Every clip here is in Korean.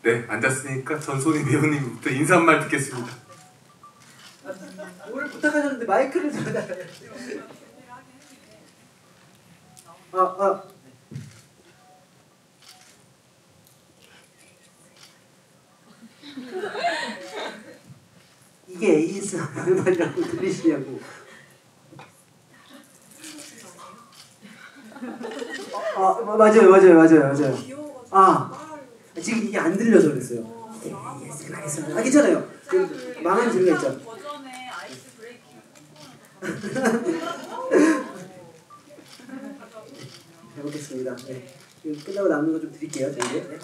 네, 앉았으니까 전소니 배우님부터 인사 한 말 듣겠습니다. 오늘 부탁하셨는데 마이크를 들어달라요. 이게 ASMR이라고 들리시냐고. 맞아요. 지금 이게 안 들려서 그랬어요. ASMR. 괜찮아요. 망한 재미가 있죠. 버전의 아이스 브레이킹. 잘 먹겠습니다. 네. 끝나고 남는 거 좀 드릴게요. 저희게.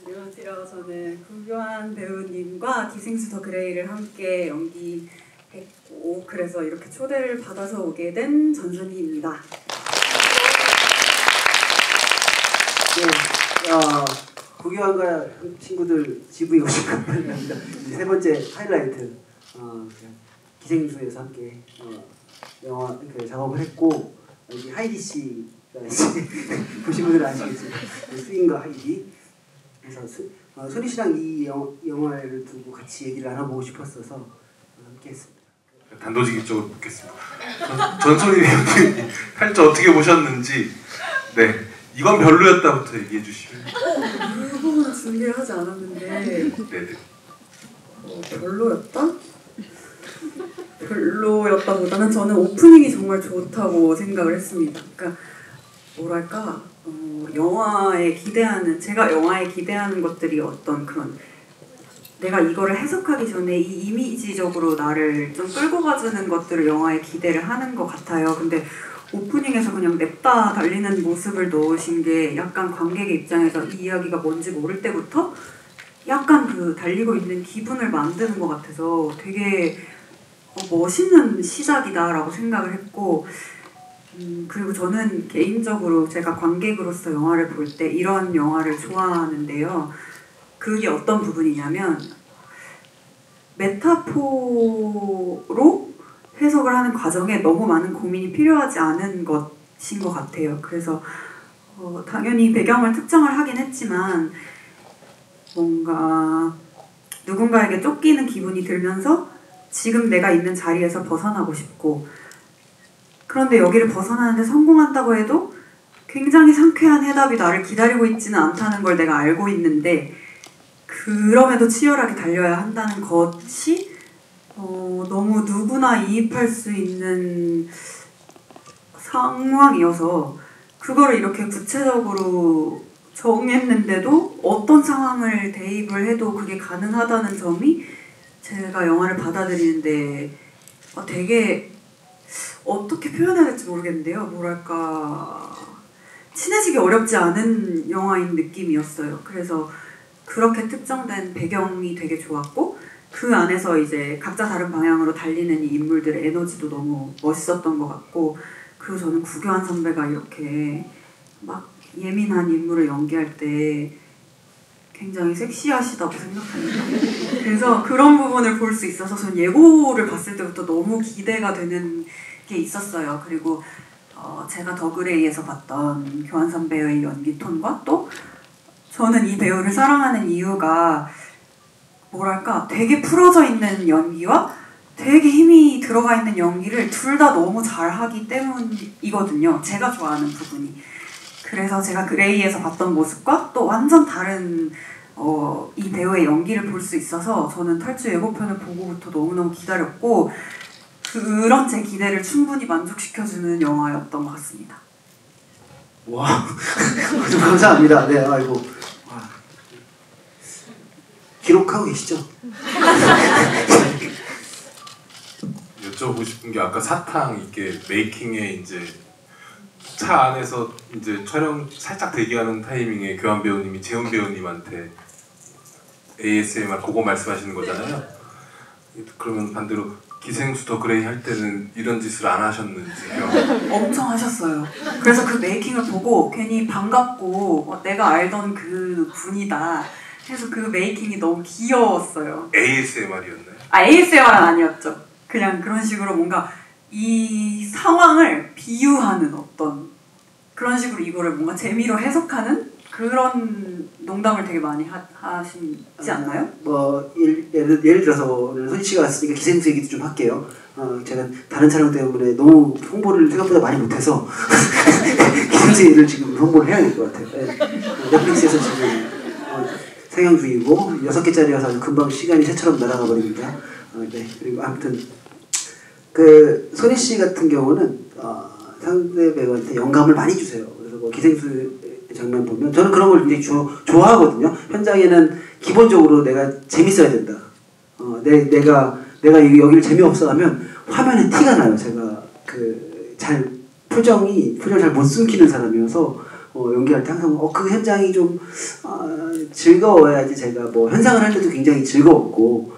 안녕하세요. 저는 구교환 배우님과 기생수 더 그레이를 함께 연기했고 그래서 이렇게 초대를 받아서 오게 된 전선희입니다. 네, 구교환과 친구들 GV 오신 것 같습니다. 세 번째 하이라이트 기생수에서 함께 영화 작업을 했고 여기 하이디 씨가 보신 분들은 아시겠지만 스윙과 하이디. 그래서 소리 씨랑 이 영화를 두고 같이 얘기를 나눠보고 싶었어서 함께했습니다. 단도직입적으로 묻겠습니다. 전소니 배우님 탈주 어떻게 보셨는지. 네, 이건 별로였다부터 얘기해 주시면. 그 부분은 준비를 하지 않았는데. 네네. 별로였다? 별로였다보다는 저는 오프닝이 정말 좋다고 생각을 했습니다. 그러니까 뭐랄까. 제가 영화에 기대하는 것들이 어떤 그런 내가 이거를 해석하기 전에 이 이미지적으로 나를 좀 끌고 가주는 것들을 영화에 기대를 하는 것 같아요. 근데 오프닝에서 그냥 냅다 달리는 모습을 넣으신 게 약간 관객의 입장에서 이 이야기가 뭔지 모를 때부터 약간 그 달리고 있는 기분을 만드는 것 같아서 되게 멋있는 시작이다라고 생각을 했고 그리고 저는 개인적으로 제가 관객으로서 영화를 볼 때 이런 영화를 좋아하는데요. 그게 어떤 부분이냐면 메타포로 해석을 하는 과정에 너무 많은 고민이 필요하지 않은 것인 것 같아요. 그래서 당연히 배경을 특정을 하긴 했지만 뭔가 누군가에게 쫓기는 기분이 들면서 지금 내가 있는 자리에서 벗어나고 싶고 그런데 여기를 벗어나는데 성공한다고 해도 굉장히 상쾌한 해답이 나를 기다리고 있지는 않다는 걸 내가 알고 있는데 그럼에도 치열하게 달려야 한다는 것이 너무 누구나 이입할 수 있는 상황이어서 그거를 이렇게 구체적으로 정했는데도 어떤 상황을 대입을 해도 그게 가능하다는 점이 제가 영화를 받아들이는데 되게 어떻게 표현해야 될지 모르겠는데요. 뭐랄까 친해지기 어렵지 않은 영화인 느낌이었어요. 그래서 그렇게 특정된 배경이 되게 좋았고 그 안에서 이제 각자 다른 방향으로 달리는 이 인물들의 에너지도 너무 멋있었던 것 같고 그리고 저는 구교환 선배가 이렇게 막 예민한 인물을 연기할 때 굉장히 섹시하시다고 생각합니다. 그래서 그런 부분을 볼 수 있어서 전 예고를 봤을 때부터 너무 기대가 되는 게 있었어요. 그리고 제가 더 그레이에서 봤던 교환 선배의 연기 톤과 또 저는 이 배우를 사랑하는 이유가 뭐랄까 되게 풀어져 있는 연기와 되게 힘이 들어가 있는 연기를 둘 다 너무 잘하기 때문이거든요. 제가 좋아하는 부분이. 그래서 제가 그레이에서 봤던 모습과 또 완전 다른 이 배우의 연기를 볼 수 있어서 저는 탈주 예고편을 보고부터 너무너무 기다렸고 그런 제 기대를 충분히 만족시켜주는 영화였던 것 같습니다. 와, 감사합니다. 네, 아이고. 와. 기록하고 계시죠? 여쭤보고 싶은 게 아까 사탕 이렇게 메이킹에 이제 차 안에서 이제 촬영 살짝 대기하는 타이밍에 교환 배우님이 재훈 배우님한테 ASMR 그거 말씀하시는 거잖아요. 그러면 반대로 기생수 더 그레이 할 때는 이런 짓을 안 하셨는지요? 엄청 하셨어요. 그래서 그 메이킹을 보고 괜히 반갑고 내가 알던 그 분이다 해서 그 메이킹이 너무 귀여웠어요. ASMR이었나요? ASMR은 아니었죠. 그냥 그런 식으로 뭔가 이 상황을 비유하는 어떤 그런 식으로 이거를 뭔가 재미로 해석하는 그런 농담을 되게 많이 하시지 않나요? 뭐 예를 들어서 오늘 손희 씨가 왔으니까 기생수 얘기도 좀 할게요. 제가 다른 촬영 때문에 너무 홍보를 생각보다 많이 못해서 기생수 얘기를 지금 홍보를 해야 될 것 같아요. 넷플릭스에서 지금 상영중이고 6개짜리여서 아주 금방 시간이 새처럼 날아가 버립니다. 네. 그리고 아무튼 그 손희 씨 같은 경우는 상대 배우한테 영감을 많이 주세요. 그래서 뭐 기생수 장면 보면 저는 그런 걸 굉장히 좋아하거든요. 현장에는 기본적으로 내가 재밌어야 된다. 내가 여기를 재미없어 하면 화면에 티가 나요. 제가 표정을 잘 못 숨기는 사람이어서 연기할 때 항상 그 현장이 좀 즐거워야지 제가 뭐 현상을 할 때도 굉장히 즐거웠고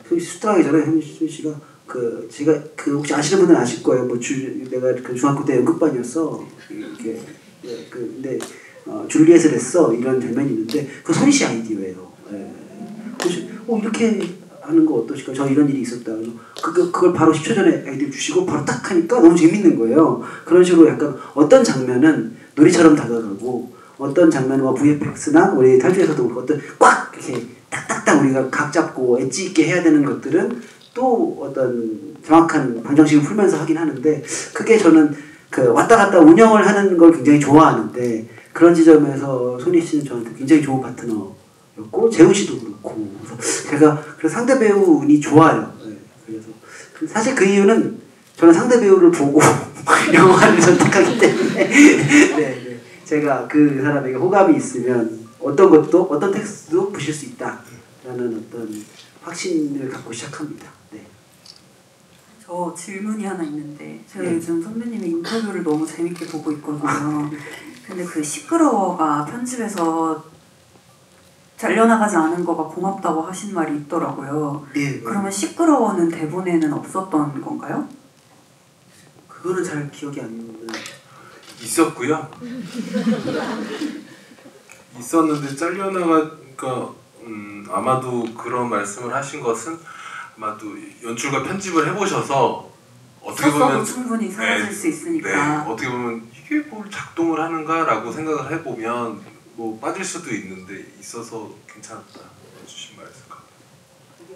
수트라기 전에 현희 씨가 제가 혹시 아시는 분들은 아실 거예요. 내가 중학교 때 연극반이었어. 이렇게 근데 줄리엣을 했어 이런 장면이 있는데 그 손희 씨 아이디어예요. 이렇게 하는 거 어떠실까? 저 이런 일이 있었다. 그걸 바로 10초 전에 아이디어 주시고 바로 딱 하니까 너무 재밌는 거예요. 그런 식으로 약간 어떤 장면은 놀이처럼 다가가고 어떤 장면은 VFX나 우리 탈주에서도 어떤 꽉 이렇게 딱딱딱 우리가 각 잡고 엣지 있게 해야 되는 것들은 또 어떤 정확한 방정식을 풀면서 하긴 하는데 그게 저는 왔다 갔다 운영을 하는 걸 굉장히 좋아하는데 그런 지점에서 손희 씨는 저한테 굉장히 좋은 파트너였고 재훈 씨도 그렇고 그래서 상대 배우 운이 좋아요. 네, 그래서 사실 그 이유는 저는 상대 배우를 보고 영화를 선택하기 때문에 네, 제가 그 사람에게 호감이 있으면 어떤 텍스트도 보실 수 있다라는 어떤 확신을 갖고 시작합니다. 네. 저 질문이 하나 있는데 제가 요즘 선배님의 인터뷰를 너무 재밌게 보고 있거든요. 근데 그 시끄러워가 편집에서 잘려나가지 않은 거가 고맙다고 하신 말이 있더라고요. 예. 그러면 시끄러워는 대본에는 없었던 건가요? 그거는 잘 기억이 안 나요. 있었고요. 있었는데 잘려나가니까 아마도 그런 말씀을 하신 것은 아마도 연출과 편집을 해보셔서 어떻게 보면 충분히 사라질 수 있으니까 어떻게 보면 이게 뭘 작동을 하는가라고 생각을 해보면 뭐 빠질 수도 있는데 있어서 괜찮았다 해주신 말씀까.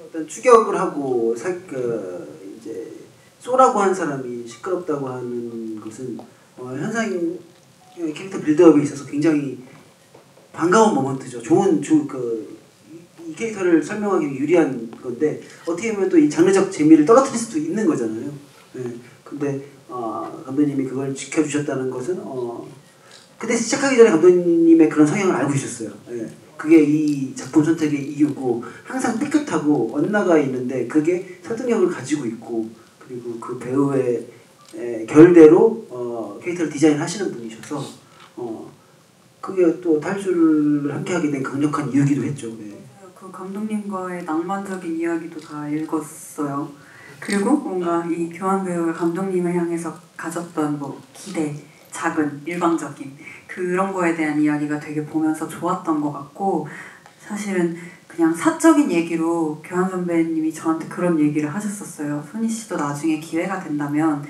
어떤 추격을 하고 이제 쏘라고 한 사람이 시끄럽다고 하는 것은 현상 캐릭터 빌드업에 있어서 굉장히 반가운 모먼트죠. 이 캐릭터를 설명하기 유리한 건데 어떻게 보면 또 이 장르적 재미를 떨어뜨릴 수도 있는 거잖아요. 네. 근데 감독님이 그걸 지켜주셨다는 것은 그때 시작하기 전에 감독님의 그런 성향을 알고 있었어요. 네. 그게 이 작품 선택의 이유고 항상 삐끗하고 엇나가 있는데 그게 설득력을 가지고 있고 그리고 그 배우의 결대로 캐릭터를 디자인하시는 분이셔서 그게 또 탈주를 함께하게 된 강력한 이유기도 했죠. 네. 그 감독님과의 낭만적인 이야기도 다 읽었어요. 그리고 뭔가 이 교환 배우가 감독님을 향해서 가졌던 뭐 기대, 작은, 일방적인 그런 거에 대한 이야기가 되게 보면서 좋았던 것 같고 사실은 그냥 사적인 얘기로 교환 선배님이 저한테 그런 얘기를 하셨었어요. 손희 씨도 나중에 기회가 된다면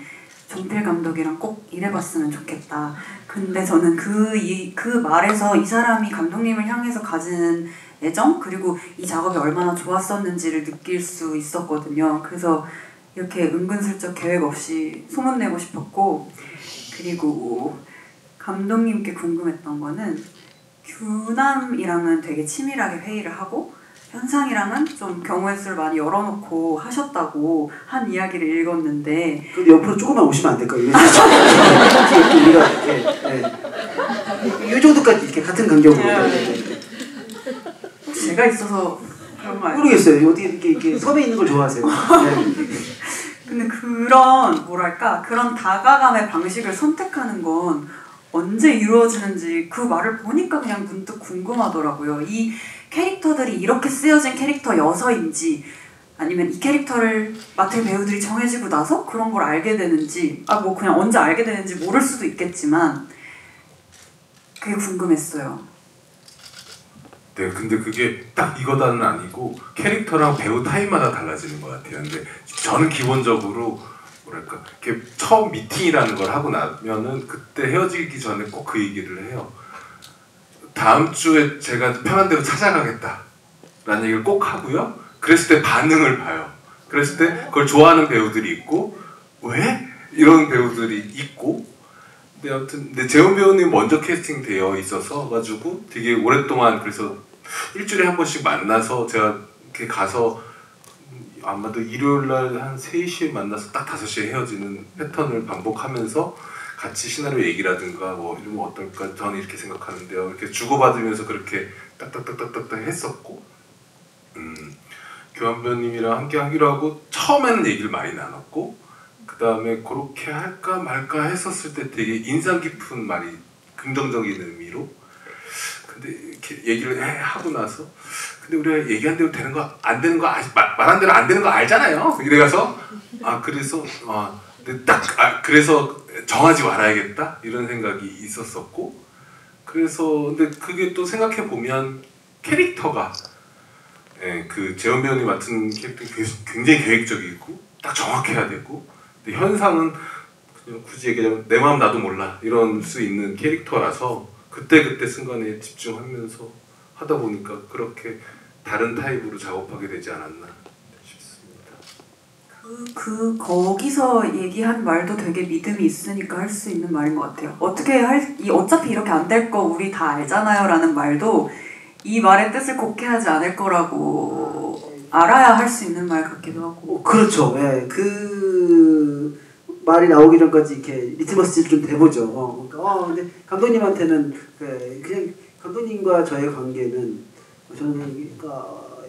종필 감독이랑 꼭 일해봤으면 좋겠다. 근데 저는 그 말에서 이 사람이 감독님을 향해서 가지는 애정 그리고 이 작업이 얼마나 좋았었는지를 느낄 수 있었거든요. 그래서 이렇게 은근슬쩍 계획 없이 소문내고 싶었고 그리고 감독님께 궁금했던 거는 규남이랑은 되게 치밀하게 회의를 하고 현상이랑은 좀 경우의 수를 많이 열어놓고 하셨다고 한 이야기를 읽었는데 근데 옆으로 조금만 오시면 안 될까요? 우리가 이렇게 이 정도까지 이렇게 같은 간격으로 제가 있어서 그런 거 아니에요? 모르겠어요. 어떻게 이렇게 섭외 있는 걸 좋아하세요? 네. 근데 그런 다가감의 방식을 선택하는 건 언제 이루어지는지 그 말을 보니까 그냥 문득 궁금하더라고요. 이 캐릭터들이 이렇게 쓰여진 캐릭터여서인지 아니면 이 캐릭터를 맡을 배우들이 정해지고 나서 그런 걸 알게 되는지 뭐 그냥 언제 알게 되는지 모를 수도 있겠지만 그게 궁금했어요. 네, 근데 그게 딱 이거다는 아니고 캐릭터랑 배우 타입마다 달라지는 것 같아요. 근데 저는 기본적으로 뭐랄까 이렇게 처음 미팅이라는 걸 하고 나면은 그때 헤어지기 전에 꼭 그 얘기를 해요. 다음 주에 제가 편한 대로 찾아가겠다 라는 얘기를 꼭 하고요. 그랬을 때 반응을 봐요. 그랬을 때 그걸 좋아하는 배우들이 있고 왜? 이런 배우들이 있고 근데 아무튼 근데 재훈 배우님 먼저 캐스팅 되어 있어서 가지고 되게 오랫동안 그래서 일주일에 한 번씩 만나서 제가 이렇게 가서 아마도 일요일날 한 3시에 만나서 딱 5시에 헤어지는 패턴을 반복하면서 같이 시나리오 얘기라든가 뭐 이러면 어떨까 저는 이렇게 생각하는데요 이렇게 주고받으면서 그렇게 딱딱딱딱딱 했었고 교환 배우님이랑 함께 하기로 하고 처음에는 얘기를 많이 나눴고 그 다음에 그렇게 할까 말까 했었을 때 되게 인상 깊은 말이 긍정적인 의미로 근데 이렇게 얘기를 하고 나서 근데 우리가 얘기한 대로 되는 거 안 되는 거 말한 대로 안 되는 거 알잖아요. 이래가서 그래서 근데 그래서 정하지 말아야겠다 이런 생각이 있었었고 그래서 근데 그게 또 생각해 보면 캐릭터가 그 재원 배우님 맡은 캐릭터 굉장히 계획적이고 딱 정확해야 되고 근데 현상은 그냥 굳이 얘기하자면 내 마음 나도 몰라 이런 수 있는 캐릭터라서 그때 순간에 집중하면서 하다 보니까 그렇게 다른 타입으로 작업하게 되지 않았나 싶습니다. 거기서 얘기한 말도 되게 믿음이 있으니까 할 수 있는 말인 것 같아요. 어차피 이렇게 안 될 거 우리 다 알잖아요 라는 말도 이 말의 뜻을 곡해하지 않을 거라고 알아야 할 수 있는 말 같기도 하고. 그렇죠. 예, 그 말이 나오기 전까지 이렇게 리트머스를 좀 대보죠. 근데 감독님한테는 그냥 감독님과 저의 관계는 저는 그러니까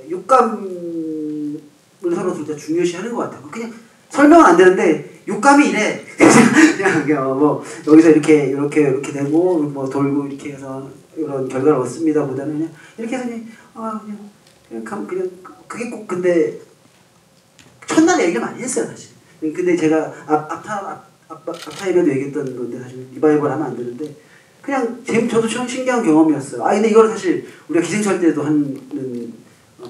육감을 서로 둘 다 중요시하는 것 같아요. 그냥 설명은 안 되는데 육감이 이래. 그냥 뭐 여기서 이렇게 되고 뭐 돌고 이렇게 해서 이런 결과를 얻습니다. 보다는 그냥 이렇게 해서 그냥 그게 꼭 근데 첫날 얘기를 많이 했어요 사실. 근데 제가 앞타임에도 얘기했던 건데 사실 리바이벌 하면 안 되는데 그냥 저도 참 신기한 경험이었어요. 근데 이거는 사실 우리가 기생충 때도 하는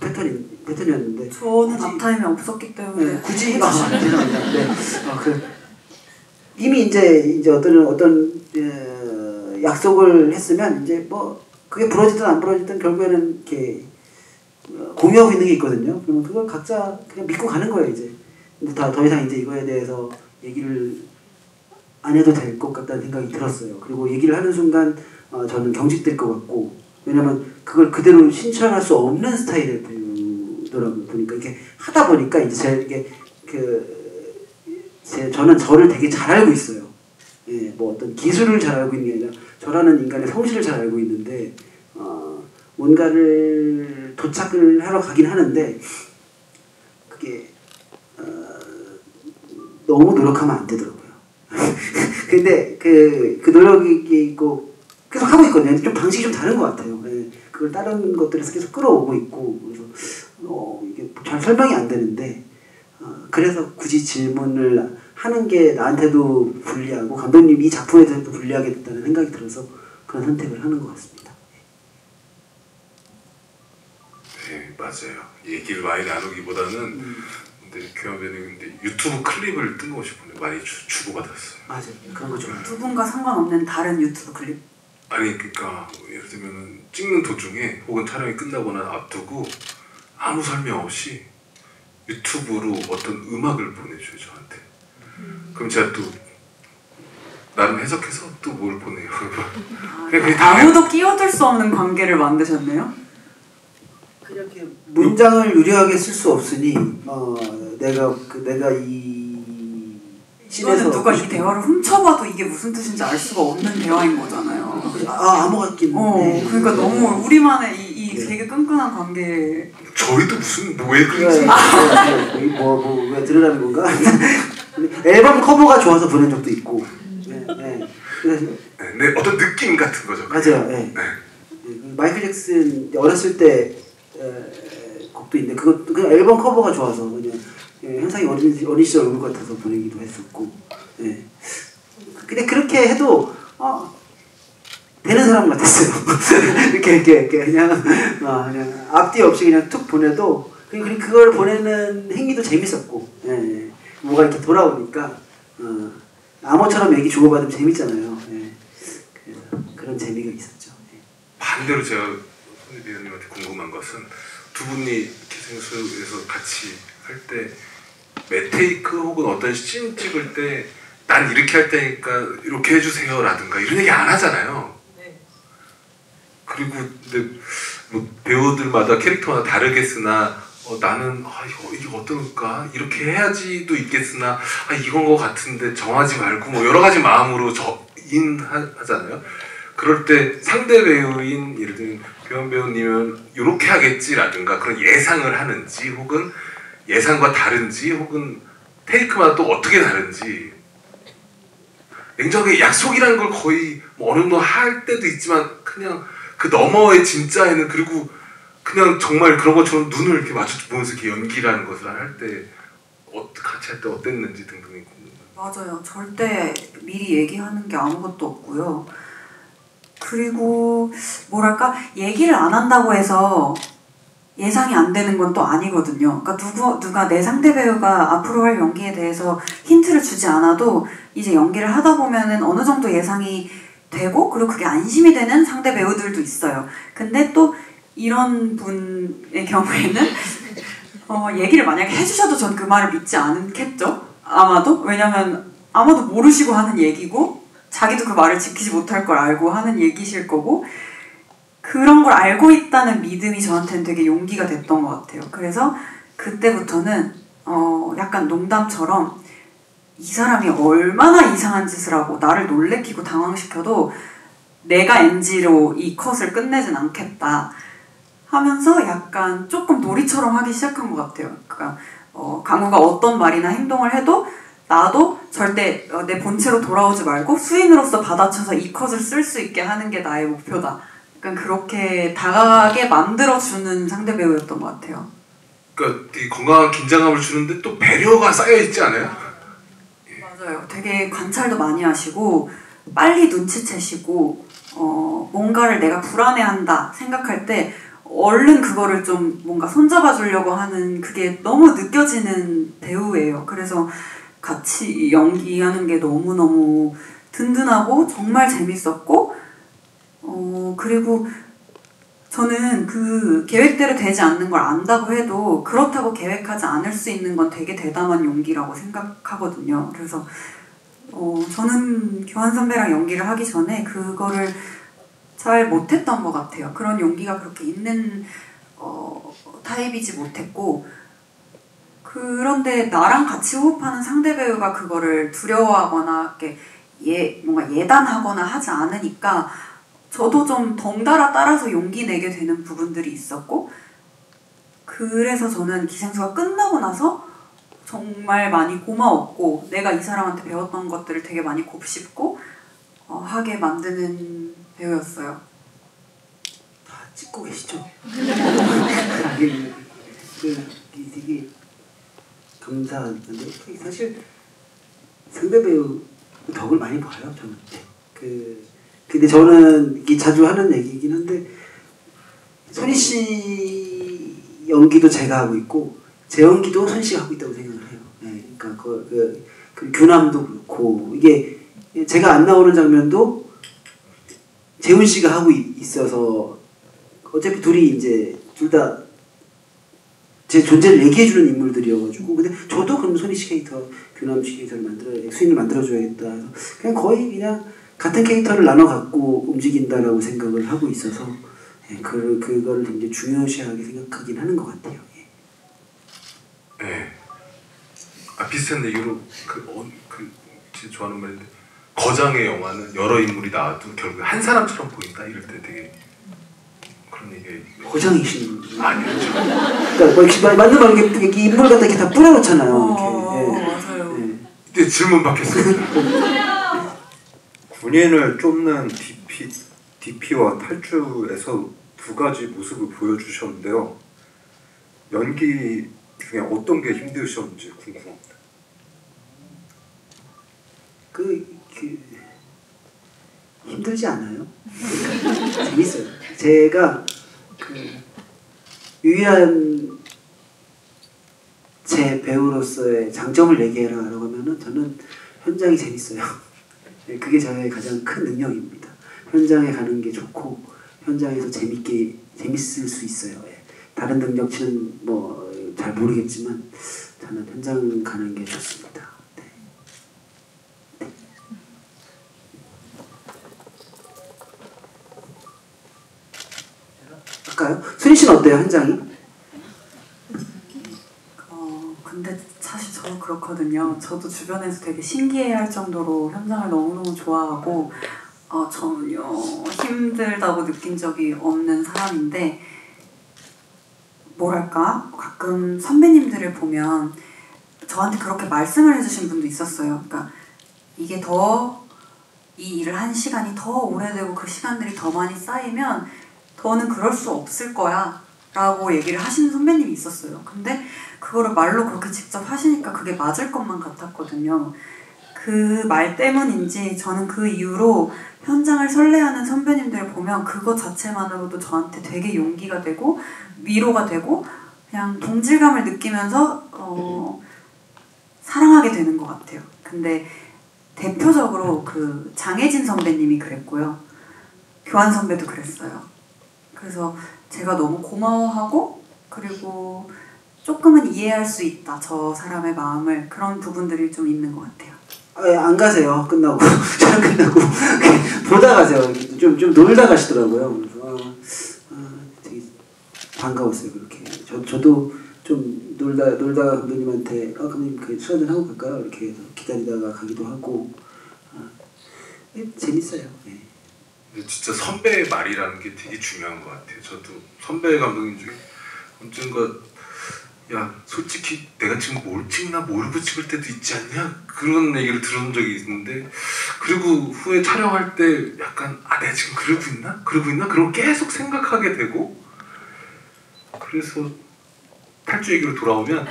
패턴이었는데 저는 앞타임에 없었기 때문에 굳이 죄송합니다. 네. 이미 이제 어떤 약속을 했으면 이제 뭐 그게 부러지든 안 부러지든 결국에는 이렇게 공유하고 있는 게 있거든요. 그러면 그걸 각자 그냥 믿고 가는 거예요 이제. 근데 더 이상 이제 이거에 대해서 얘기를 안 해도 될 것 같다는 생각이 들었어요. 그리고 얘기를 하는 순간 저는 경직될 것 같고 왜냐면 그걸 그대로 신청할 수 없는 스타일의 배우더라고요. 보니까 이렇게 하다 보니까 이제 저는 저를 되게 잘 알고 있어요. 예, 뭐 어떤 기술을 잘 알고 있는 게 아니라 저라는 인간의 성실을 잘 알고 있는데 뭔가를 도착을 하러 가긴 하는데 그게 너무 노력하면 안 되더라고요. 근데 그 노력이 있고 계속 하고 있거든요. 좀 방식이 좀 다른 것 같아요. 예, 그걸 다른 것들에서 계속 끌어오고 있고 그래서 이게 잘 설명이 안 되는데 그래서 굳이 질문을 하는 게 나한테도 불리하고 감독님 이 작품에 대해서도 불리하게 됐다는 생각이 들어서 그런 선택을 하는 것 같습니다. 네 맞아요. 얘기를 많이 나누기보다는 근데 교환 배우님 근데 유튜브 클립을 뜬금없이 많이 주고받았어요. 맞아요. 그런 거죠. 두 분과 상관없는 다른 유튜브 클립? 아니 그러니까 예를 들면은 찍는 도중에 혹은 촬영이 끝나거나 앞두고 아무 설명 없이 유튜브로 어떤 음악을 보내줘요 저한테. 그럼 제가 또 나름 해석해서 또 뭘 보내요. 아무도 끼어들 수 없는 관계를 만드셨네요? 그렇게 문장을 유려하게 쓸 수 없으니 내가 이 이거는 누가 이 대화를 훔쳐봐도 이게 무슨 뜻인지 알 수가 없는 대화인 거잖아요. 암호 같긴. 그러니까 너무 우리만의 이 되게 끈끈한 관계. 저희도 무슨 왜 그런지. 왜 들으라는 건가? 앨범 커버가 좋아서 보낸 적도 있고. 네, 어떤 느낌 같은 거죠. 맞아요. 네. 마이클 잭슨 어렸을 때 곡도 있는데 그 앨범 커버가 좋아서 그냥 현상이 어린 시절 올 것 같아서 보내기도 했었고. 네. 근데 그렇게 해도 되는 사람 같았어요. 이렇게 그냥 앞뒤 없이 그냥 툭 보내도 그걸 보내는 행위도 재밌었고. 네. 뭐가 이렇게 돌아오니까 암호처럼 얘기 주고받으면 재밌잖아요. 예. 그래서 그런 재미가 있었죠. 예. 반대로 제가 손희 배우님한테 궁금한 것은 두 분이 기생수에서 같이 할 때 매테이크 혹은 어떤 씬 찍을 때 난 이렇게 할 테니까 이렇게 해주세요 라든가 이런 얘기 안 하잖아요. 네. 그리고 근데 뭐 배우들마다 캐릭터마다 다르겠으나 나는 이게 어떨까 이렇게 해야지도 있겠으나 이건 것 같은데 정하지 말고 뭐 여러 가지 마음으로 하잖아요. 그럴 때 상대 배우인 예를 들면 교환 배우님은 이렇게 하겠지라든가 그런 예상을 하는지 혹은 예상과 다른지 혹은 테이크마다 또 어떻게 다른지 냉정하게 약속이라는 걸 거의 뭐 어느 정도 할 때도 있지만 그냥 그 너머의 진짜에는 그리고 그냥 정말 그런 것처럼 눈을 이렇게 마주보면서 이렇게 연기라는 것을 할 때 같이 할 때 어땠는지 등등이 궁금해요. 맞아요. 절대 미리 얘기하는 게 아무것도 없고요. 그리고 뭐랄까 얘기를 안 한다고 해서 예상이 안 되는 건 또 아니거든요. 그러니까 누가 내 상대 배우가 앞으로 할 연기에 대해서 힌트를 주지 않아도 이제 연기를 하다 보면은 어느 정도 예상이 되고 그리고 그게 안심이 되는 상대 배우들도 있어요. 근데 또 이런 분의 경우에는 얘기를 만약에 해주셔도 전 그 말을 믿지 않겠죠? 아마도? 왜냐면 아마도 모르시고 하는 얘기고 자기도 그 말을 지키지 못할 걸 알고 하는 얘기실 거고 그런 걸 알고 있다는 믿음이 저한테는 되게 용기가 됐던 것 같아요. 그래서 그때부터는 약간 농담처럼 이 사람이 얼마나 이상한 짓을 하고 나를 놀래키고 당황시켜도 내가 NG로 이 컷을 끝내진 않겠다 하면서 약간 조금 놀이처럼 하기 시작한 것 같아요. 그러니까 강우가 어떤 말이나 행동을 해도 나도 절대 내 본체로 돌아오지 말고 수인으로서 받아쳐서 이 컷을 쓸 수 있게 하는 게 나의 목표다. 약간 그렇게 다가가게 만들어주는 상대 배우였던 것 같아요. 그러니까 되게 건강한 긴장감을 주는데 또 배려가 쌓여있지 않아요? 맞아요. 되게 관찰도 많이 하시고 빨리 눈치채시고 뭔가를 내가 불안해한다 생각할 때 얼른 그거를 좀 뭔가 손잡아 주려고 하는 그게 너무 느껴지는 배우예요. 그래서 같이 연기하는 게 너무너무 든든하고 정말 재밌었고 그리고 저는 그 계획대로 되지 않는 걸 안다고 해도 그렇다고 계획하지 않을 수 있는 건 되게 대담한 용기라고 생각하거든요. 그래서 저는 교환 선배랑 연기를 하기 전에 그거를 잘 못했던 것 같아요. 그런 용기가 그렇게 있는 타입이지 못했고 그런데 나랑 같이 호흡하는 상대 배우가 그거를 두려워하거나 이렇게 뭔가 예단하거나 하지 않으니까 저도 좀 덩달아 따라서 용기 내게 되는 부분들이 있었고 그래서 저는 기생수가 끝나고 나서 정말 많이 고마웠고 내가 이 사람한테 배웠던 것들을 되게 많이 곱씹고 하게 만드는 배우였어요. 다 찍고 계시죠? 되게 감사한데 사실 상대 배우 덕을 많이 봐요 저는. 근데 저는 이게 자주 하는 얘기이긴 한데 손희 씨 연기도 제가 하고 있고 제 연기도 손희 씨가 하고 있다고 생각을 해요. 네, 그러니까 그 규남도 그렇고 이게 제가 안 나오는 장면도 재훈 씨가 하고 있어서 어차피 둘이 이제 둘 다 제 존재를 얘기해주는 인물들이어가지고 근데 저도 그럼 손희 씨 캐릭터, 규남 씨 캐릭터를 엑스윈을 만들어줘야겠다. 그냥 거의 그냥 같은 캐릭터를 나눠 갖고 움직인다라고 생각을 하고 있어서 그거를 굉장히 중요시하게 생각하긴 하는 것 같아요. 네. 비슷한 얘기로 진짜 좋아하는 말인데 거장의 영화는 여러 인물이 나와도 결국 한 사람처럼 보인다 이럴 때 되게 그런 얘기. 거장이신 아니죠. 그러니까 맞는 말 이렇게 인물 갖다 이렇게 다 뿌려놓잖아요. 맞아요. 이제 질문 받겠습니다. 군인을 쫓는 DP와 탈주에서 두 가지 모습을 보여주셨는데요. 연기 중에 어떤 게 힘드셨는지 궁금합니다. 힘들지 않아요? 재밌어요. 제가 유일한 제 배우로서의 장점을 얘기해라라고 하면은 저는 현장이 재밌어요. 네, 그게 저의 가장 큰 능력입니다. 현장에 가는 게 좋고 현장에서 재밌을 수 있어요. 예. 다른 능력치는 뭐 잘 모르겠지만 저는 현장 가는 게 좋습니다. 네. 네. 할까요? 수린 씨는 어때요, 현장이? 근데 사실 저도 그렇거든요. 저도 주변에서 되게 신기해할 정도로 현장을 너무너무 좋아하고 전혀 힘들다고 느낀 적이 없는 사람인데 뭐랄까 가끔 선배님들을 보면 저한테 그렇게 말씀을 해주신 분도 있었어요. 그러니까 이게 이 일을 한 시간이 더 오래되고 그 시간들이 더 많이 쌓이면 더는 그럴 수 없을 거야 라고 얘기를 하시는 선배님이 있었어요. 근데 그거를 말로 그렇게 직접 하시니까 그게 맞을 것만 같았거든요. 그 말 때문인지 저는 그 이후로 현장을 설레하는 선배님들을 보면 그것 자체만으로도 저한테 되게 용기가 되고 위로가 되고 그냥 동질감을 느끼면서 사랑하게 되는 것 같아요. 근데 대표적으로 그 장혜진 선배님이 그랬고요. 교환 선배도 그랬어요. 그래서 제가 너무 고마워하고 그리고 조금은 이해할 수 있다. 저 사람의 마음을. 그런 부분들이 좀 있는 것 같아요. 안 가세요. 끝나고. 촬영 끝나고. 보다 가세요. 좀 놀다 가시더라고요. 그래서 되게 반가웠어요. 그렇게. 저도 좀 놀다 감독님한테 감독님 술 한잔 하고 갈까요? 이렇게 해서 기다리다가 가기도 하고 재밌어요. 네. 근데 진짜 선배의 말이라는 게 되게 중요한 것 같아요. 저도 선배 감독님 중에 언젠가 야 솔직히 내가 지금 뭘 찍나 모르고 찍을 때도 있지 않냐? 그런 얘기를 들은 적이 있는데 그리고 후에 촬영할 때 약간 내가 지금 그러고 있나? 그런 걸 계속 생각하게 되고 그래서 탈주 얘기로 돌아오면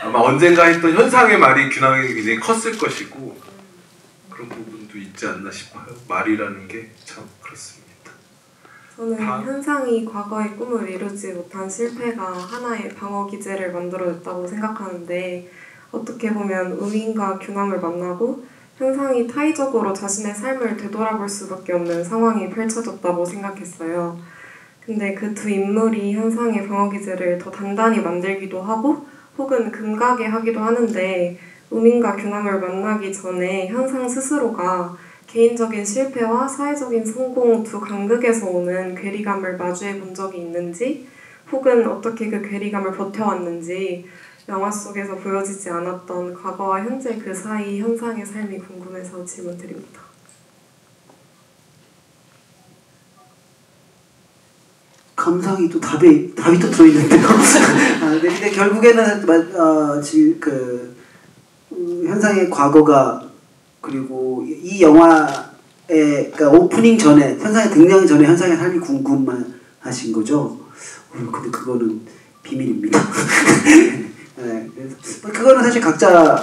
아마 언젠가 했던 현상의 말이 균형이 굉장히 컸을 것이고 그런 부분도 있지 않나 싶어요. 말이라는 게 참 그렇습니다. 저는 현상이 과거의 꿈을 이루지 못한 실패가 하나의 방어 기제를 만들어냈다고 생각하는데 어떻게 보면 우민과 균형을 만나고 현상이 타의적으로 자신의 삶을 되돌아볼 수밖에 없는 상황이 펼쳐졌다고 생각했어요. 근데 그 두 인물이 현상의 방어 기제를 더 단단히 만들기도 하고 혹은 금가게 하기도 하는데 우민과 균형을 만나기 전에 현상 스스로가 개인적인 실패와 사회적인 성공 두 간극에서 오는 괴리감을 마주해 본 적이 있는지 혹은 어떻게 그 괴리감을 버텨왔는지 영화 속에서 보여지지 않았던 과거와 현재 그 사이 현상의 삶이 궁금해서 질문 드립니다. 감상이 또 답이 또 들어있는데요. 근데 결국에는 지금 현상의 과거가 그리고 이 영화의 그러니까 오프닝 전에 현상에 등장 전에 현상의 삶이 궁금하신 거죠. 근데 그거는 비밀입니다. 네, 그래서 그거는 사실 각자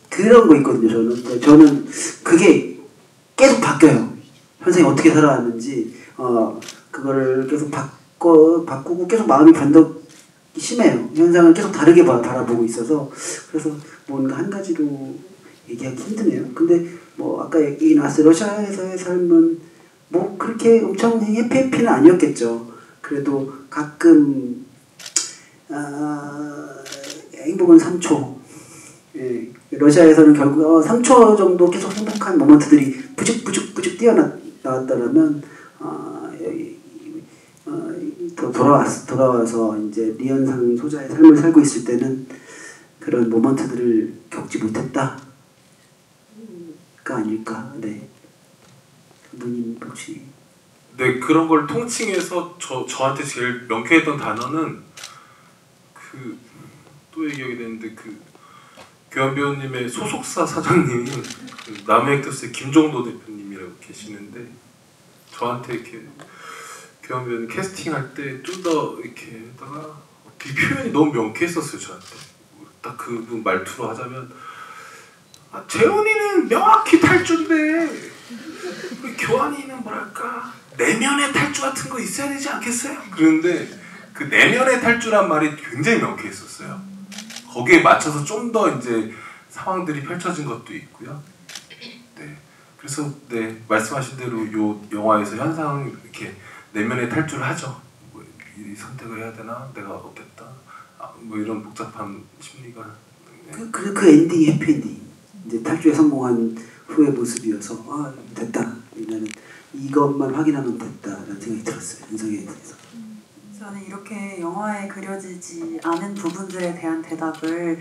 그런 거 있거든요. 저는 그게 계속 바뀌어요. 현상이 어떻게 살아왔는지 그거를 계속 바꾸고 계속 마음이 변덕이 심해요. 현상을 계속 다르게 바라보고 있어서 그래서 뭔가 한 가지로 얘기하기 힘드네요. 근데 뭐 아까 얘기 나왔어요. 러시아에서의 삶은 뭐 그렇게 엄청 해피는 아니었겠죠. 그래도 가끔 행복은 3초. 예, 러시아에서는 결국 3초 정도 계속 행복한 모먼트들이 부죽부죽 뛰어나왔다면 돌아와서 이제 리현상 소자의 삶을 살고 있을 때는 그런 모먼트들을 겪지 못했다가 아닐까. 네. 누님 혹시? 네, 그런 걸 통칭해서 저한테 제일 명쾌했던 단어는 또 얘기하게 되는데 교환 배우님의 소속사 사장님이 남해액터스의 김종도 대표님이라고 계시는데 저한테 이렇게 교환 배우님 캐스팅할 때 좀 더 이렇게 했다가 그 표현이 너무 명쾌했었어요. 저한테 딱 그분 말투로 하자면 재훈이는 명확히 탈주인데 우리 교환이는 뭐랄까 내면의 탈주 같은 거 있어야 되지 않겠어요? 그런데 그 내면의 탈주란 말이 굉장히 명쾌했었어요. 거기에 맞춰서 좀 더 이제 상황들이 펼쳐진 것도 있고요. 네, 그래서 네 말씀하신 대로 요 영화에서 현상 이렇게 내면의 탈주를 하죠. 뭐, 이 선택을 해야 되나? 내가 어땠다? 뭐 이런 복잡한 심리가. 네. 그 엔딩이 해피엔딩. 이제 탈주에 성공한 후의 모습이어서 아 됐다. 나는 이것만 확인하면 됐다라는 생각이 들었어요. 현상에 대해서. 저는 이렇게 영화에 그려지지 않은 부분들에 대한 대답을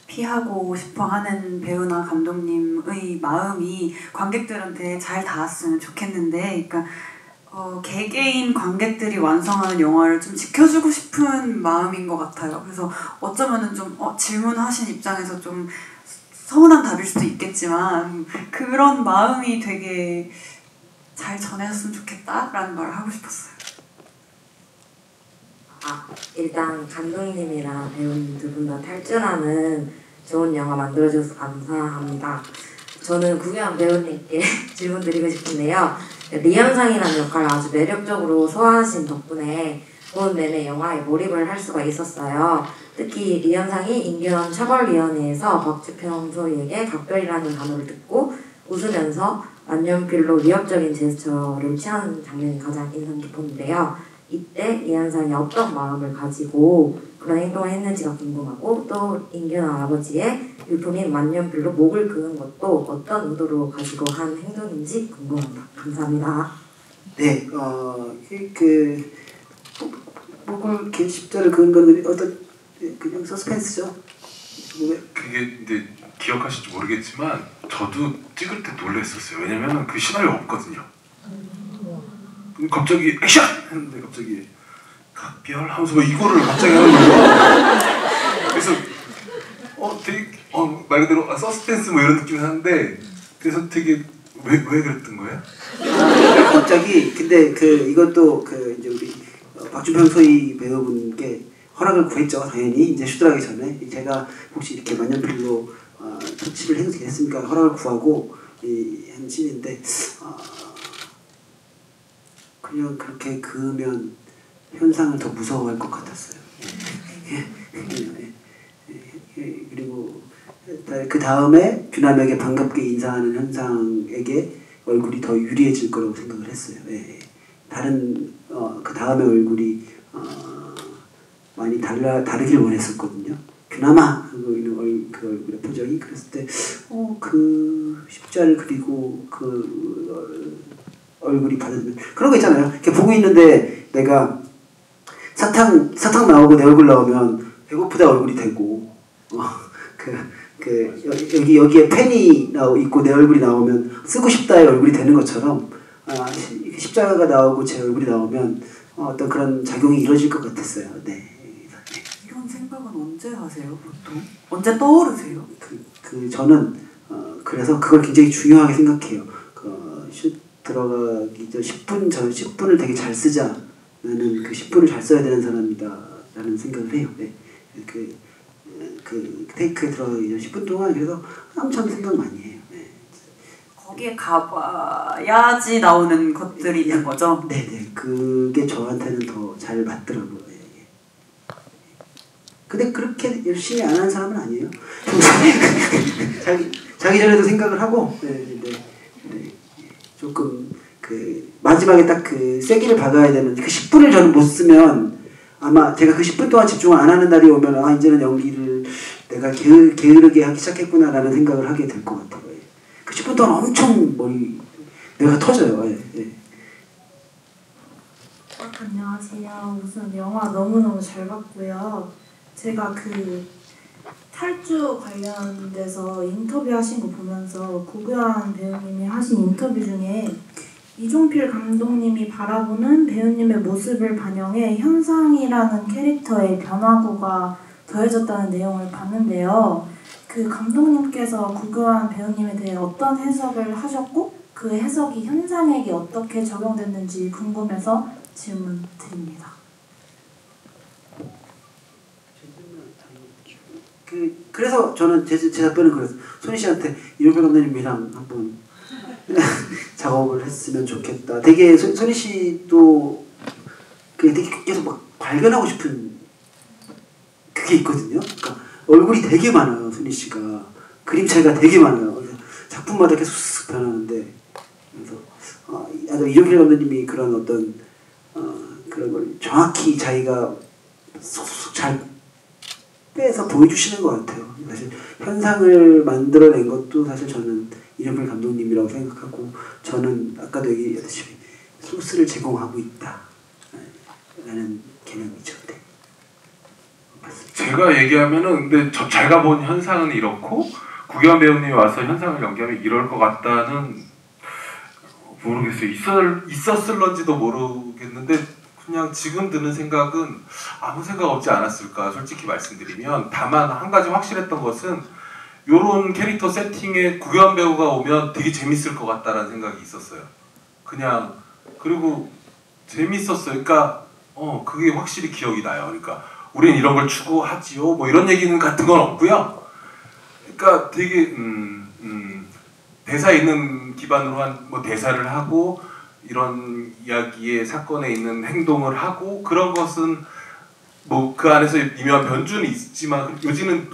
피하고 싶어 하는 배우나 감독님의 마음이 관객들한테 잘 닿았으면 좋겠는데, 그러니까 개개인 관객들이 완성하는 영화를 좀 지켜주고 싶은 마음인 것 같아요. 그래서 어쩌면은 좀 질문하신 입장에서 좀 서운한 답일 수도 있겠지만 그런 마음이 되게 잘 전해졌으면 좋겠다라는 말을 하고 싶었어요. 일단 감독님이랑 배우님 두 분 다 탈주라는 좋은 영화 만들어주셔서 감사합니다. 저는 구경 배우님께 질문 드리고 싶은데요. 리현상이라는 역할을 아주 매력적으로 소화하신 덕분에 본 내내 영화에 몰입을 할 수가 있었어요. 특히 리현상이 인규현 처벌위원회에서 박주평 소위에게 각별이라는 단어를 듣고 웃으면서 만년필로 위협적인 제스처를 취하는 장면이 가장 인상 깊었는데요. 이때 리현상이 어떤 마음을 가지고 그런 행동을 했는지가 궁금하고, 또 인규현 아버지의 유품인 만년필로 목을 그은 것도 어떤 의도로 가지고 한 행동인지 궁금합니다. 감사합니다. 네, 목을 이렇게 십자를 그은 거는 어떤 그냥 서스펜스죠. 그게 이제 기억하실지 모르겠지만 저도 찍을 때 놀랐었어요. 왜냐면 그 시나리오 없거든요. 갑자기 액션! 했는데 갑자기 각별 하면서 뭐 이거를 갑자기 하는 거예요. 그래서 되게 말 그대로 서스펜스 뭐 이런 느낌이 하는데, 그래서 되게 왜 그랬던 거예요? 갑자기 근데 이것도 이제 우리 박주평 소희 배우분께 허락을 구했죠. 당연히 이제 슈트하기 전에 제가 혹시 이렇게 만년필로 터치를 해도 되겠습니까? 허락을 구하고 한 씬인데 그냥 그렇게 그으면 현상을 더 무서워할 것 같았어요. 그리고 그 다음에 규남에게 반갑게 인사하는 현상에게 얼굴이 더 유리해질 거라고 생각을 했어요. 다른 그 다음에 얼굴이 많이 다르길 원했었거든요. 규남아 그 얼굴의 표정이 그랬을 때 그 십자를 그리고 그 얼굴이 받아들면 그런 거 있잖아요. 이렇게 보고 있는데 내가 사탕 나오고 내 얼굴 나오면 배고프다 얼굴이 되고 여기에 펜이 있고 내 얼굴이 나오면 쓰고 싶다의 얼굴이 되는 것처럼 십자가가 나오고 제 얼굴이 나오면 어떤 그런 작용이 이루어질 것 같았어요. 네. 이런 생각은 언제 하세요, 보통? 언제 떠오르세요? 저는 그래서 그걸 굉장히 중요하게 생각해요. 슛 들어가기 전 10분 전 10분을 되게 잘 쓰자. 나는 그 10분을 잘 써야 되는 사람이다라는 생각을 해요. 네. 그 테이크에 들어가기 전 10분 동안 그래서 엄청 생각 많이 해요. 네. 거기에 가봐야지 나오는 것들이 있는 거죠? 네네. 그게 저한테는 더 잘 맞더라고요. 근데 그렇게 열심히 안 하는 사람은 아니에요. 자기 전에도 생각을 하고 조금 마지막에 딱 그 쐐기를 박아야 되는 그 10분을 저는 못 쓰면 아마 제가 그 10분 동안 집중을 안 하는 날이 오면 이제는 연기를 내가 게으르게 하기 시작했구나라는 생각을 하게 될 것 같아요. 그 10분 동안 엄청 뇌가 터져요. 안녕하세요. 우선 영화 너무너무 잘 봤고요. 제가 탈주 관련돼서 인터뷰하신 거 보면서 구교환 배우님이 하신 인터뷰 중에 이종필 감독님이 바라보는 배우님의 모습을 반영해 현상이라는 캐릭터의 변화구가 더해졌다는 내용을 봤는데요. 그 감독님께서 구교환 배우님에 대해 어떤 해석을 하셨고 그 해석이 현상에게 어떻게 적용됐는지 궁금해서 질문 드립니다. 그래서 저는 제 답변은 그랬어요. 손희 씨한테 이종필 감독님이랑 한번 작업을 했으면 좋겠다. 되게 손희 씨도 되게 계속 막 발견하고 싶은 그게 있거든요. 그러니까 얼굴이 되게 많아요, 순희 씨가. 그림체가 되게 많아요. 작품마다 계속 쓱 변하는데, 그래서 이종필 감독님이 그런 어떤 그런 걸 정확히 자기가 쏙쏙 잘 빼서 보여주시는 것 같아요. 사실 현상을 만들어낸 것도 사실 저는 이종필 감독님이라고 생각하고, 저는 아까도 얘기했듯이 소스를 제공하고 있다 라는 개념이죠. 네. 제가 얘기하면은 근데 제가 본 현상은 이렇고 구경 배우님이 와서 현상을 연기하면 이럴 것 같다는 모르겠어요. 있었을런지도 모르겠는데 그냥 지금 드는 생각은 아무 생각 없지 않았을까 솔직히 말씀드리면. 다만 한 가지 확실했던 것은 요런 캐릭터 세팅에 구경 배우가 오면 되게 재밌을 것 같다라는 생각이 있었어요. 그냥 그리고 재밌었어요. 그러니까 그게 확실히 기억이 나요. 그러니까 우리는 이런 걸 추구하지요. 뭐 이런 얘기는 같은 건 없고요. 그러니까 되게 대사 있는 기반으로 한 뭐 대사를 하고 이런 이야기의 사건에 있는 행동을 하고 그런 것은 뭐 그 안에서 미묘한 변주는 있지만 요지는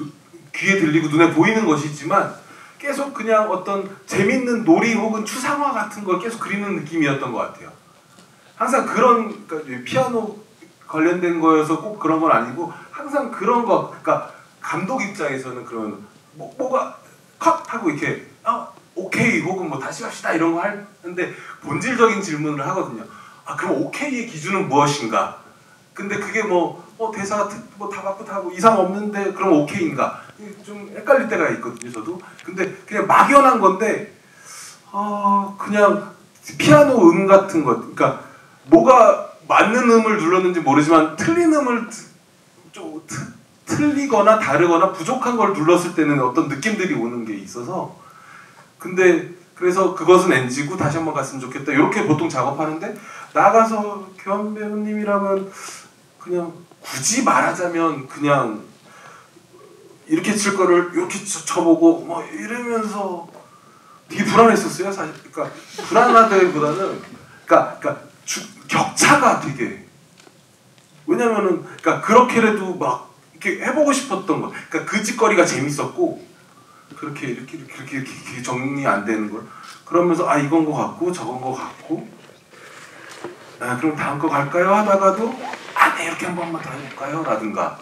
귀에 들리고 눈에 보이는 것이지만 계속 그냥 어떤 재밌는 놀이 혹은 추상화 같은 걸 계속 그리는 느낌이었던 것 같아요. 항상 그런 그러니까 피아노 관련된 거여서 꼭 그런 건 아니고 항상 그런 거. 그러니까 감독 입장에서는 그러면 뭐가 컷 하고 이렇게 오케이 혹은 뭐 다시 갑시다 이런 거 하는데 본질적인 질문을 하거든요. 그럼 오케이의 기준은 무엇인가? 근데 그게 대사가 뭐 다 바쁘다고 이상 없는데 그럼 오케이인가? 좀 헷갈릴 때가 있거든요, 저도. 근데 그냥 막연한 건데 그냥 피아노 음 같은 것. 그러니까 뭐가 맞는 음을 눌렀는지 모르지만 틀린 음을 좀 틀리거나 다르거나 부족한 걸 눌렀을 때는 어떤 느낌들이 오는 게 있어서. 근데 그래서 그것은 NG고 다시 한번 갔으면 좋겠다 이렇게 보통 작업하는데, 나가서 교환 배우님이라면 그냥 굳이 말하자면 그냥 이렇게 칠 거를 이렇게 쳐보고 뭐 이러면서 되게 불안했었어요, 사실. 그러니까 불안하다기보다는 그러니까 격차가 되게, 왜냐면은 그러니까 그렇게라도 막 이렇게 해보고 싶었던 거. 그러니까 그 짓거리가 재밌었고 이렇게 정리 안 되는 걸 그러면서 이건 거 같고 저건 거 같고 그럼 다음 거 갈까요 하다가도 네 이렇게 한 번만 더 해볼까요 라든가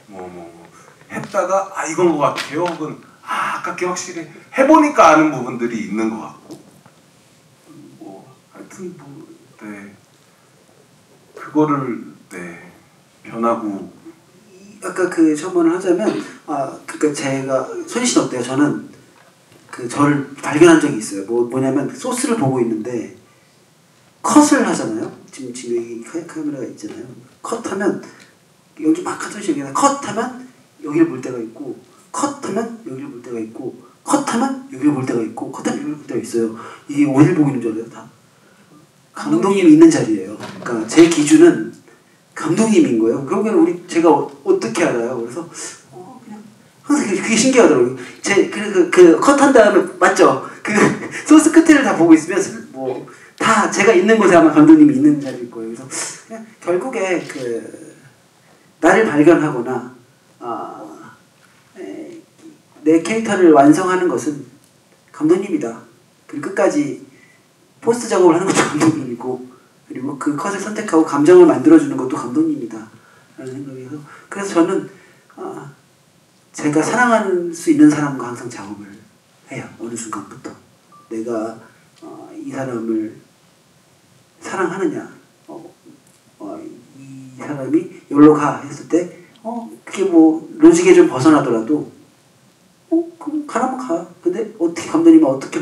뭐 했다가 이건 거 같아요 혹은 아깝게 확실히 해보니까 아는 부분들이 있는 것 같고 하여튼 네 그거를 변하고. 아까 그 첨언을 하자면 그러니까 제가 손희 씨는 어때요? 저는 저를 발견한 적이 있어요. 뭐냐면 소스를 보고 있는데 컷을 하잖아요. 지금 여기 카메라가 있잖아요. 컷하면 여기 막 하던 식이나 컷하면 여기를 볼 때가 있고 컷하면 여기를 볼 때가 있고 컷하면 여기를 볼 때가 있고 컷하면 여기를 볼 때가 있어요. 이게 어딜 보고 있는 줄 알아요? 다 감독님이 있는 자리예요. 그러니까 제 기준은 감독님인 거예요. 그러면 제가 어떻게 알아요? 그래서 그냥 항상 그게 신기하더라고요. 그 컷한 다음에 맞죠? 그 소스 끝을 다 보고 있으면 다 제가 있는 곳에 아마 감독님이 있는 자리일 거예요. 그래서 그냥 결국에 나를 발견하거나 내 캐릭터를 완성하는 것은 감독님이다. 그리고 끝까지 포스트 작업을 하는 것도 감독님이고, 그리고 그 컷을 선택하고 감정을 만들어주는 것도 감독님이다 라는 생각이어서, 그래서 저는 제가 사랑할 수 있는 사람과 항상 작업을 해요. 어느 순간부터 내가 이 사람을 사랑하느냐, 이 사람이 여기로 가 했을 때 그게 뭐 로직에 좀 벗어나더라도 그럼 가라면 가. 근데 어떻게 감독님이 어떻게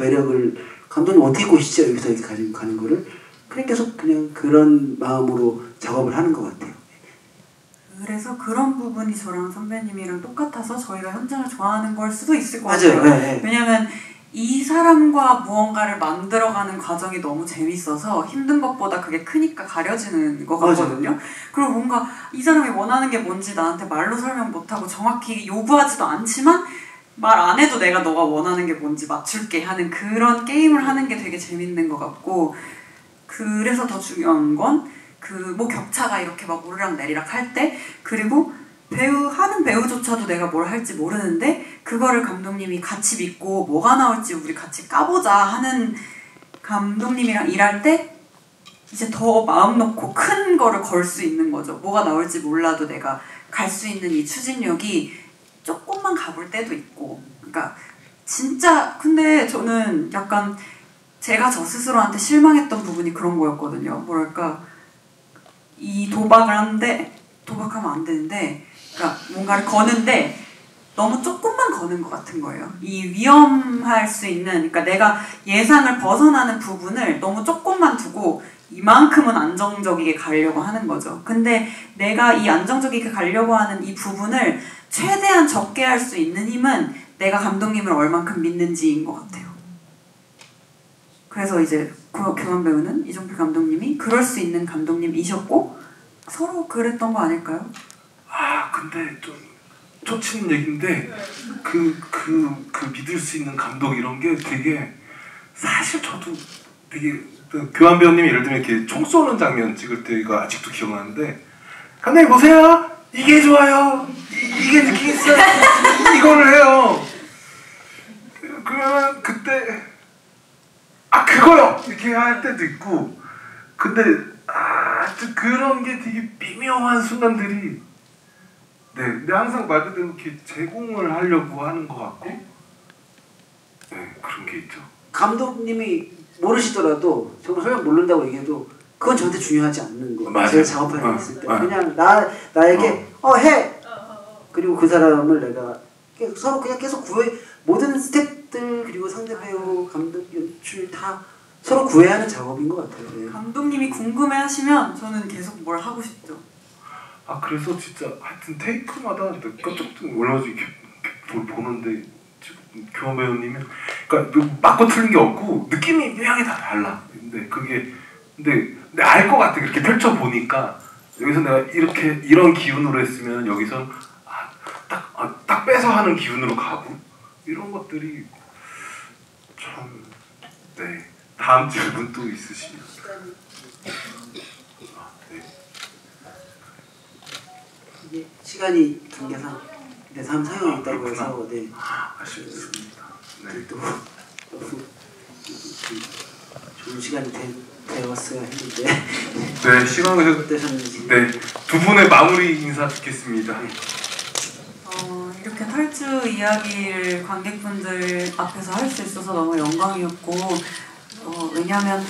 감독님 어떻게 꼬시죠? 여기서 이렇게 가는 거를 그냥 계속 그냥 그런 마음으로 작업을 하는 것 같아요. 그래서 그런 부분이 저랑 선배님이랑 똑같아서 저희가 현장을 좋아하는 걸 수도 있을 것 맞아요. 같아요. 네. 왜냐면 이 사람과 무언가를 만들어가는 과정이 너무 재밌어서 힘든 것보다 그게 크니까 가려지는 것 같거든요. 맞아요. 그리고 뭔가 이 사람이 원하는 게 뭔지 나한테 말로 설명 못하고 정확히 요구하지도 않지만 말 안 해도 내가 너가 원하는 게 뭔지 맞출게 하는 그런 게임을 하는 게 되게 재밌는 것 같고, 그래서 더 중요한 건 그 뭐 격차가 이렇게 막 오르락 내리락 할 때, 그리고 하는 배우조차도 내가 뭘 할지 모르는데 그거를 감독님이 같이 믿고 뭐가 나올지 우리 같이 까보자 하는 감독님이랑 일할 때 이제 더 마음 놓고 큰 거를 걸 수 있는 거죠. 뭐가 나올지 몰라도 내가 갈 수 있는 이 추진력이 조금만 가볼 때도 있고. 그러니까 진짜 근데 저는 약간 제가 저 스스로한테 실망했던 부분이 그런 거였거든요. 뭐랄까, 이 도박을 하는데 도박하면 안 되는데, 그러니까 뭔가를 거는데 너무 조금만 거는 것 같은 거예요. 이 위험할 수 있는, 그러니까 내가 예상을 벗어나는 부분을 너무 조금만 두고 이만큼은 안정적이게 가려고 하는 거죠. 근데 내가 이 안정적이게 가려고 하는 이 부분을 최대한 적게 할 수 있는 힘은 내가 감독님을 얼만큼 믿는지인 것 같아요. 그래서 이제 교환 배우는 이종필 감독님이 그럴 수 있는 감독님이셨고 서로 그랬던 거 아닐까요? 아 근데 좀 초치는 얘기인데 그 믿을 수 있는 감독 이런 게 되게 사실 저도 되게 교환 배우님이 예를 들면 이렇게 총 쏘는 장면 찍을 때가 아직도 기억나는데 감독님 보세요 이게 좋아요 이게 느낌 있어요 이거를 해요 그러면 그때 아 그거요 이렇게 할 때도 있고 근데 그런 게 되게 미묘한 순간들이 네 근데 항상 말 그대로 이렇게 제공을 하려고 하는 것 같고 네 그런 게 있죠. 감독님이 모르시더라도 정말 설명 모른다고 얘기해도 그건 저한테 중요하지 않는 거예요. 맞아요. 제가 작업할 때 있을 때 그냥 나에게 해 그리고 그 사람을 내가 서로 그냥 계속 모든 스태프들 그리고 상대 배우 감독 연출 다 서로 구애하는 작업인 것 같아요. 네. 감독님이 궁금해하시면 저는 계속 뭘 하고 싶죠. 아 그래서 진짜 하여튼 테이크마다 깜짝깜짝 놀라서 이렇게 보는데 지금 교환 배우님은 그러니까 맞고 틀린 게 없고 느낌이 묘하게 다 달라. 근데 알 것 같아. 이렇게 펼쳐 보니까 여기서 내가 이렇게 이런 기운으로 했으면 여기서 딱 빼서 하는 기운으로 가고 이런 것들이 참 네. 다음 질문 또 있으시면. 네. 이게 시간이 관계상 다음 상영이 있다고 해서 네. 아쉽습니다. 네. 또 좋은 시간이 되었어야 했는데 네 시간을 어떠셨는지 네 두 분의 마무리 인사 듣겠습니다. 이렇게 탈주 이야기를 관객분들 앞에서 할 수 있어서 너무 영광이었고 왜냐하면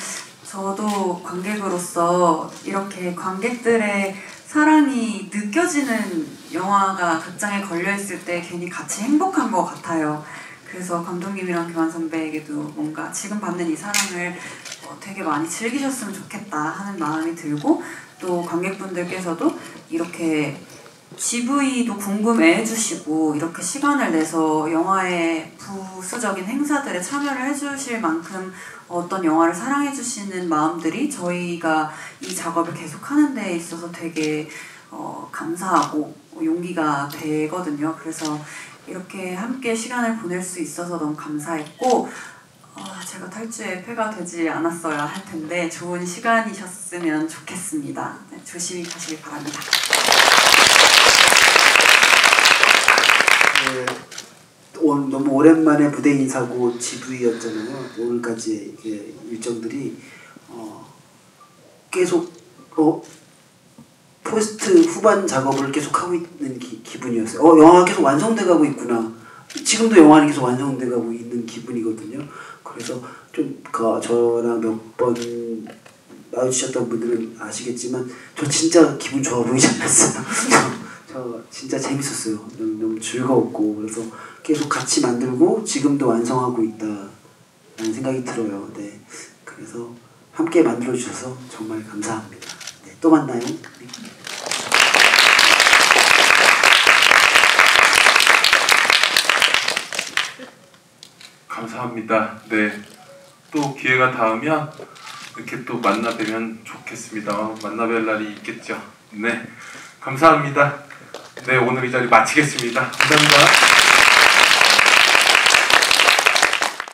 저도 관객으로서 이렇게 관객들의 사랑이 느껴지는 영화가 극장에 걸려있을 때 괜히 같이 행복한 것 같아요. 그래서 감독님이랑 교환 선배에게도 뭔가 지금 받는 이 사랑을 되게 많이 즐기셨으면 좋겠다 하는 마음이 들고 또 관객분들께서도 이렇게 GV도 궁금해 해주시고 이렇게 시간을 내서 영화의 부수적인 행사들에 참여를 해주실 만큼 어떤 영화를 사랑해주시는 마음들이 저희가 이 작업을 계속하는 데 있어서 되게 감사하고 용기가 되거든요. 그래서 이렇게 함께 시간을 보낼 수 있어서 너무 감사했고 제가 탈주에 패가 되지 않았어야 할 텐데 좋은 시간이셨으면 좋겠습니다. 네, 조심히 가시길 바랍니다. 네, 오늘 너무 오랜만에 무대 인사고 GV였잖아요. 오늘까지의 일정들이 계속 포스트 후반 작업을 계속 하고 있는 기분이었어요. 영화가 계속 완성돼 가고 있구나. 지금도 영화는 계속 완성돼 가고 있는 기분이거든요. 그래서 좀 저랑 몇 번 마주치셨던 분들은 아시겠지만 저 진짜 기분 좋아 보이지 않았어요. 저 진짜 재밌었어요. 너무 즐거웠고 그래서 계속 같이 만들고 지금도 완성하고 있다라는 생각이 들어요. 네, 그래서 함께 만들어주셔서 정말 감사합니다. 네, 또 만나요. 네. 감사합니다. 네, 또 기회가 닿으면 이렇게 또 만나 뵈면 좋겠습니다. 만나 뵐 날이 있겠죠. 네, 감사합니다. 네, 오늘 이 자리 마치겠습니다. 감사합니다.